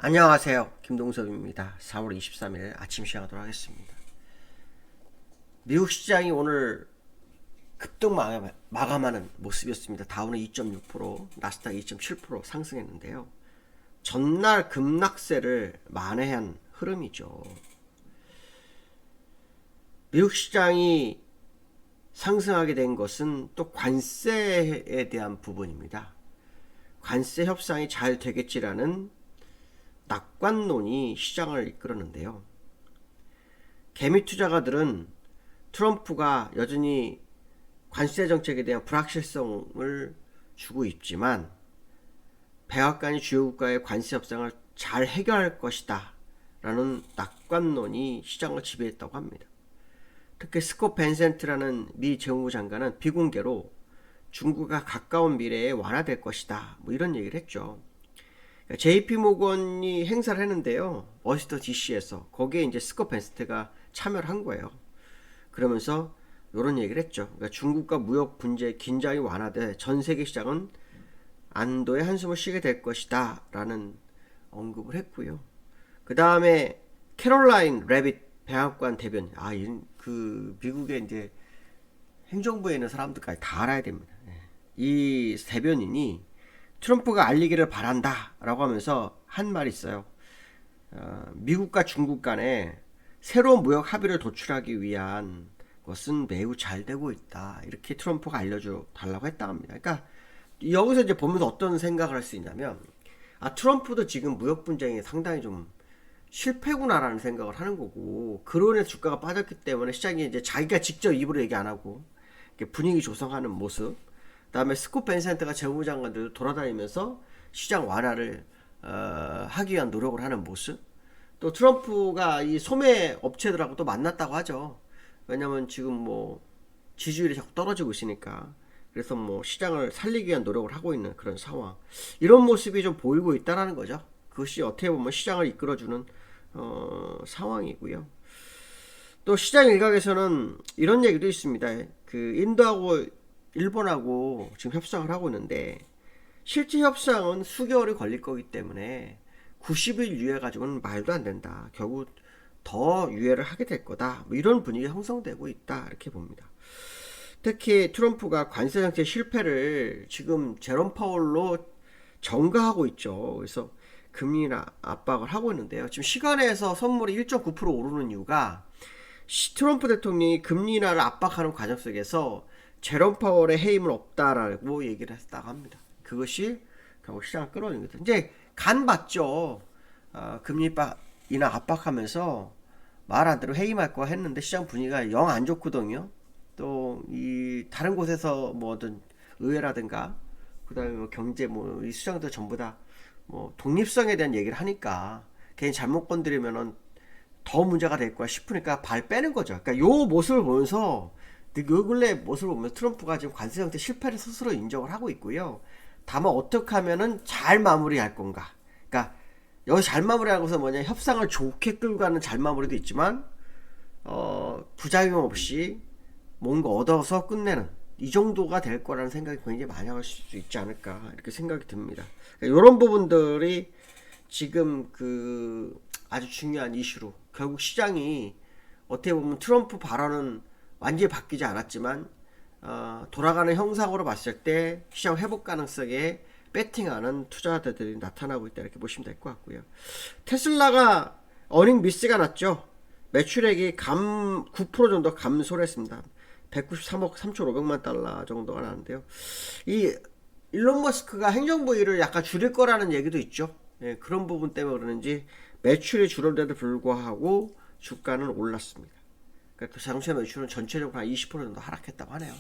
안녕하세요. 김동섭입니다. 4월 23일 아침 시작하도록 하겠습니다. 미국 시장이 오늘 급등 마감하는 모습이었습니다. 다우는 2.6%, 나스닥 2.7% 상승했는데요. 전날 급락세를 만회한 흐름이죠. 미국 시장이 상승하게 된 것은 또 관세에 대한 부분입니다. 관세 협상이 잘 되겠지라는 낙관론이 시장을 이끌었는데요. 개미 투자가들은 트럼프가 여전히 관세 정책에 대한 불확실성을 주고 있지만 백악관이 주요 국가의 관세 협상을 잘 해결할 것이다 라는 낙관론이 시장을 지배했다고 합니다. 특히 스콧 벤센트라는 미 재무부 장관은 비공개로 중국과 가까운 미래에 완화될 것이다 이런 얘기를 했죠. JP 모건이 행사를 했는데요. 워싱턴 DC에서 거기에 이제 스콧 벤센트가 참여를 한 거예요. 그러면서 이런 얘기를 했죠. 그러니까 중국과 무역 분쟁 긴장이 완화돼 전 세계 시장은 안도의 한숨을 쉬게 될 것이다 라는 언급을 했고요. 그 다음에 캐롤라인 레빗 백악관 대변인, 그 미국의 이제 행정부에 있는 사람들까지 다 알아야 됩니다. 이 대변인이 트럼프가 알리기를 바란다 라고 하면서 한 말이 있어요. 미국과 중국 간에 새로운 무역 합의를 도출하기 위한 것은 매우 잘 되고 있다. 이렇게 트럼프가 알려줘 달라고 했다고 합니다. 그러니까 여기서 이제 보면서 어떤 생각을 할 수 있냐면, 트럼프도 지금 무역 분쟁이 상당히 좀 실패구나라는 생각을 하는 거고, 그로 인해서 주가가 빠졌기 때문에 시장이 이제 자기가 직접 입으로 얘기 안 하고 분위기 조성하는 모습, 그다음에 스콧 벤센트가 재무장관들 돌아다니면서 시장 완화를 하기 위한 노력을 하는 모습, 또 트럼프가 이 소매 업체들하고 또 만났다고 하죠. 왜냐면 지금 뭐 지지율이 자꾸 떨어지고 있으니까. 그래서 뭐 시장을 살리기 위한 노력을 하고 있는 그런 상황, 이런 모습이 좀 보이고 있다라는 거죠. 그것이 어떻게 보면 시장을 이끌어주는 상황이고요. 또 시장 일각에서는 이런 얘기도 있습니다. 그 인도하고 일본하고 지금 협상을 하고 있는데 실제 협상은 수개월이 걸릴 거기 때문에 90일 유예 가지고는 말도 안 된다. 결국 더 유예를 하게 될 거다. 이런 분위기가 형성되고 있다. 이렇게 봅니다. 특히 트럼프가 관세 정책 실패를 지금 제롬 파월로 전가하고 있죠. 그래서 금리나 압박을 하고 있는데요. 지금 시간에서 선물이 1.9% 오르는 이유가 트럼프 대통령이 금리 인하를 압박하는 과정 속에서 제롬 파월의 해임은 없다라고 얘기를 했다고 합니다. 그것이 결국 시장을 끌어올린 거죠. 이제 간 봤죠. 금리 인하 압박하면서 말 안 대로 해임할 거 했는데 시장 분위기가 영 안 좋거든요. 또 이 다른 곳에서 뭐든 의회라든가 그다음에 뭐 경제 이 수장들 전부 다 뭐 독립성에 대한 얘기를 하니까 괜히 잘못 건드리면은 더 문제가 될 거야 싶으니까 발 빼는 거죠. 그러니까 요 모습을 보면서 요 근래 모습을 보면 트럼프가 지금 관세 정책 실패를 스스로 인정을 하고 있고요. 다만 어떻게 하면은 잘 마무리할 건가. 그러니까 여기 잘 마무리하고서 뭐냐, 협상을 좋게 끌고 가는 잘 마무리도 있지만 부작용 없이 뭔가 얻어서 끝내는 이 정도가 될 거라는 생각이 굉장히 많이 할 수 있지 않을까 이렇게 생각이 듭니다. 그러니까 이런 부분들이 지금 그 아주 중요한 이슈로 결국 시장이 어떻게 보면 트럼프 발언은 완전히 바뀌지 않았지만 돌아가는 형상으로 봤을 때 시장 회복 가능성에 배팅하는 투자자들이 나타나고 있다 이렇게 보시면 될 것 같고요. 테슬라가 어닝 미스가 났죠. 매출액이 9% 정도 감소를 했습니다. 193억 3,500만 달러 정도가 나는데요. 이 일론 머스크가 행정부 일을 약간 줄일 거라는 얘기도 있죠. 예, 그런 부분 때문에 그러는지 매출이 줄어들에도 불구하고 주가는 올랐습니다. 그러니까 장시의 매출은 전체적으로 한 20% 정도 하락했다고 하네요.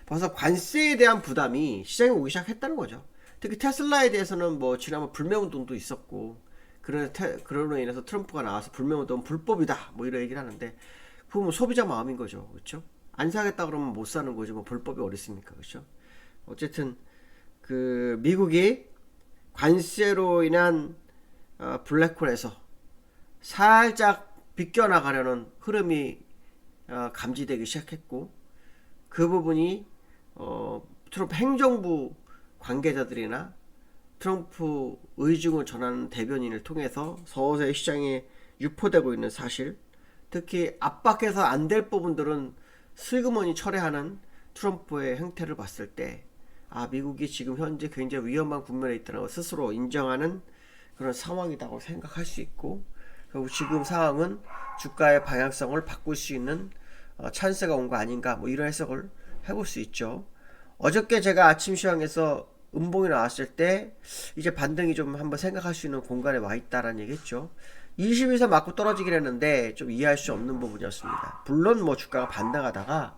벌써 관세에 대한 부담이 시장에 오기 시작했다는 거죠. 특히 테슬라에 대해서는 뭐 지난번 불매운동도 있었고 그러로 인해서 트럼프가 나와서 불매운동은 불법이다 뭐 이런 얘기를 하는데 그건 뭐 소비자 마음인 거죠. 그렇죠? 안 사겠다 그러면 못 사는 거지 뭐 불법이 어디 있습니까? 그렇죠? 어쨌든 그 미국이 관세로 인한 블랙홀에서 살짝 비껴나가려는 흐름이 감지되기 시작했고, 그 부분이 트럼프 행정부 관계자들이나 트럼프 의중을 전하는 대변인을 통해서 서서히 시장에 유포되고 있는 사실, 특히 압박해서 안 될 부분들은 슬그머니 철회하는 트럼프의 행태를 봤을 때, 미국이 지금 현재 굉장히 위험한 국면에 있다는 걸 스스로 인정하는 그런 상황이라고 생각할 수 있고, 결국 지금 상황은 주가의 방향성을 바꿀 수 있는 찬스가 온 거 아닌가, 뭐 이런 해석을 해볼 수 있죠. 어저께 제가 아침 시황에서 음봉이 나왔을 때 이제 반등이 좀 한번 생각할 수 있는 공간에 와 있다라는 얘기했죠. 20에서 맞고 떨어지긴 했는데 좀 이해할 수 없는 부분이었습니다. 물론 뭐 주가가 반등하다가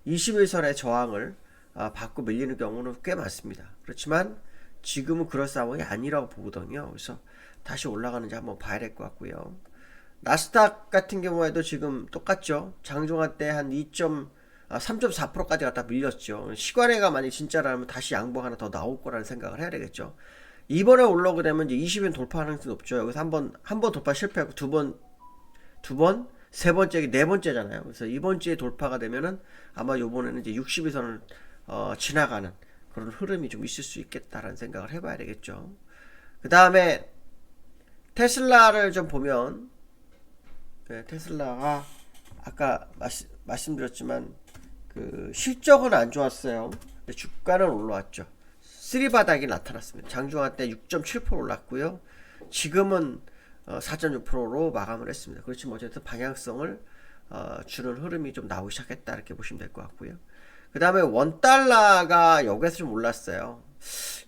21선의 저항을 받고 밀리는 경우는 꽤 많습니다. 그렇지만 지금은 그럴 상황이 아니라고 보거든요. 그래서 다시 올라가는지 한번 봐야 될 것 같고요. 나스닥 같은 경우에도 지금 똑같죠. 장중한 때 한 3.4%까지 갖다 밀렸죠. 시간애가 만약 진짜라면 다시 양봉 하나 더 나올 거라는 생각을 해야 되겠죠. 이번에 올라오게 되면 이제 20엔 돌파하는 수 높죠. 여기서 한 번 돌파 실패하고 두 번, 세 번째, 네 번째잖아요. 그래서 이번 주에 돌파가 되면은 아마 요번에는 이제 60일선을 지나가는 그런 흐름이 좀 있을 수 있겠다라는 생각을 해봐야 되겠죠. 그 다음에 테슬라를 좀 보면, 테슬라가 아까 말씀드렸지만 그 실적은 안 좋았어요. 근데 주가는 올라왔죠. 쓰리바닥이 나타났습니다. 장중한 때 6.7% 올랐고요. 지금은 4.6%로 마감을 했습니다. 그렇지만 어쨌든 방향성을 주는 흐름이 좀 나오기 시작했다 이렇게 보시면 될 것 같고요. 그 다음에 원달러가 여기에서 좀 올랐어요.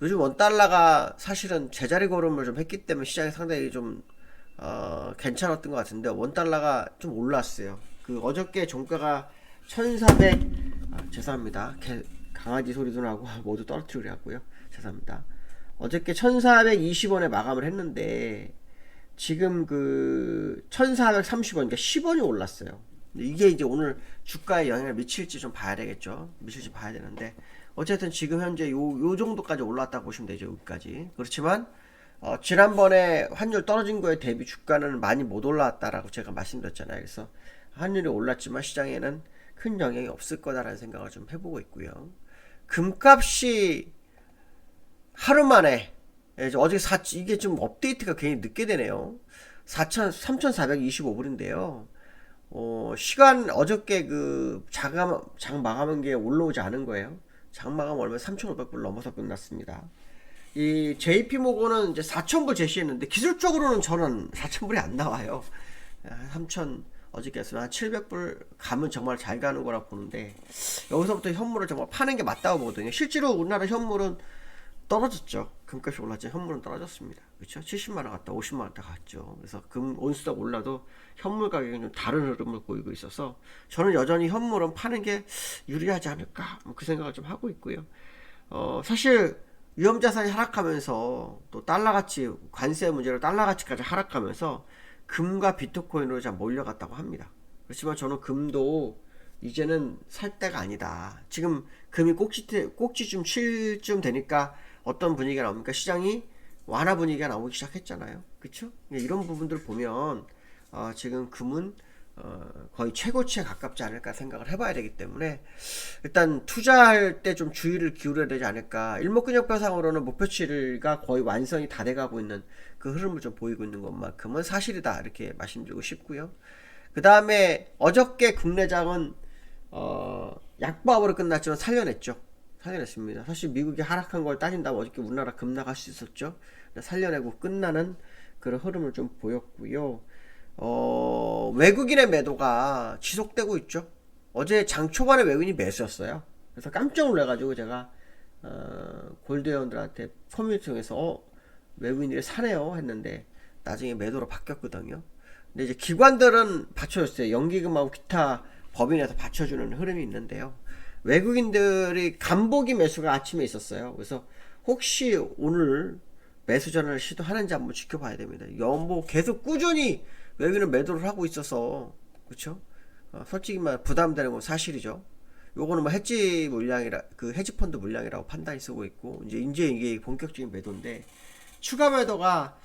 요즘 원달러가 사실은 제자리 걸음을 좀 했기 때문에 시장이 상당히 좀 괜찮았던 것 같은데 원달러가 좀 올랐어요. 그 어저께 종가가 1400 죄송합니다. 강아지 소리도 나고 모두 떨어뜨리려 하고요. 죄송합니다. 어저께 1420원에 마감을 했는데 지금 그 1430원, 그러니까 10원이 올랐어요. 이게 이제 오늘 주가에 영향을 미칠지 좀 봐야 되겠죠. 미칠지 봐야 되는데 어쨌든 지금 현재 요 정도까지 올랐다고 보시면 되죠. 여기까지. 그렇지만 지난번에 환율 떨어진 거에 대비 주가는 많이 못 올라왔다라고 제가 말씀드렸잖아요. 그래서 환율이 올랐지만 시장에는 큰 영향이 없을 거다라는 생각을 좀 해보고 있고요. 금값이 하루 만에 어제 이게 좀 업데이트가 괜히 늦게 되네요. 3,425불인데요. 시간 어저께 그 장 마감한 게 올라오지 않은 거예요. 장 마감 얼마 3,500불 넘어서 끝났습니다. 이 JP 모건은 이제 4,000불 제시했는데 기술적으로는 저는 4,000불이 안 나와요. 3,000 어저께 했으면 한 700불 가면 정말 잘 가는 거라 보는데 여기서부터 현물을 정말 파는 게 맞다고 보거든요. 실제로 우리나라 현물은 떨어졌죠. 금값이 올랐죠. 현물은 떨어졌습니다. 그렇죠? 70만원 갔다 50만원 다 갔죠. 그래서 금 온수당 올라도 현물 가격은 좀 다른 흐름을 보이고 있어서 저는 여전히 현물은 파는 게 유리하지 않을까 그 생각을 좀 하고 있고요. 사실 위험자산이 하락하면서 또 달러가치 관세 문제로 달러가치까지 하락하면서 금과 비트코인으로 좀 몰려갔다고 합니다. 그렇지만 저는 금도 이제는 살 때가 아니다. 지금 금이 꼭지쯤 칠쯤 되니까 어떤 분위기가 나옵니까? 시장이 완화 분위기가 나오기 시작했잖아요. 그쵸? 이런 부분들 보면 지금 금은 거의 최고치에 가깝지 않을까 생각을 해봐야 되기 때문에 일단 투자할 때 좀 주의를 기울여야 되지 않을까. 일목균형표상으로는 목표치가 거의 완성이 다 돼가고 있는 그 흐름을 좀 보이고 있는 것만큼은 사실이다 이렇게 말씀드리고 싶고요. 그 다음에 어저께 국내장은 약보합으로 끝났지만 살려냈습니다. 사실 미국이 하락한 걸 따진다면 어저께 우리나라 급락할 수 있었죠. 살려내고 끝나는 그런 흐름을 좀 보였고요. 외국인의 매도가 지속되고 있죠. 어제 장 초반에 외국인이 매수였어요. 그래서 깜짝 놀라가지고 제가 골드회원들한테 커뮤니티 통해서 외국인들이 사네요 했는데 나중에 매도로 바뀌었거든요. 근데 이제 기관들은 받쳐줬어요. 연기금하고 기타 법인에서 받쳐주는 흐름이 있는데요. 외국인들이 간보기 매수가 아침에 있었어요. 그래서 혹시 오늘 매수 전환을 시도하는지 한번 지켜봐야 됩니다. 연보 계속 꾸준히 외국인은 매도를 하고 있어서 그렇죠? 솔직히 말 부담되는 건 사실이죠. 요거는 뭐 헤지 물량이라 그 헤지 펀드 물량이라고 판단이 쓰고 있고 이제 이게 본격적인 매도인데 추가 매도가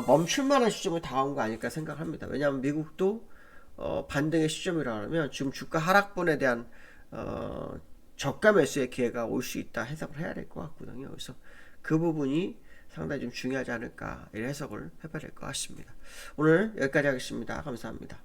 멈출만한 시점을 다가온 거 아닐까 생각합니다. 왜냐하면 미국도 반등의 시점이라면 지금 주가 하락분에 대한 저가 매수의 기회가 올 수 있다 해석을 해야 될 것 같거든요. 그래서 그 부분이 상당히 좀 중요하지 않을까 이런 해석을 해봐야 될 것 같습니다. 오늘 여기까지 하겠습니다. 감사합니다.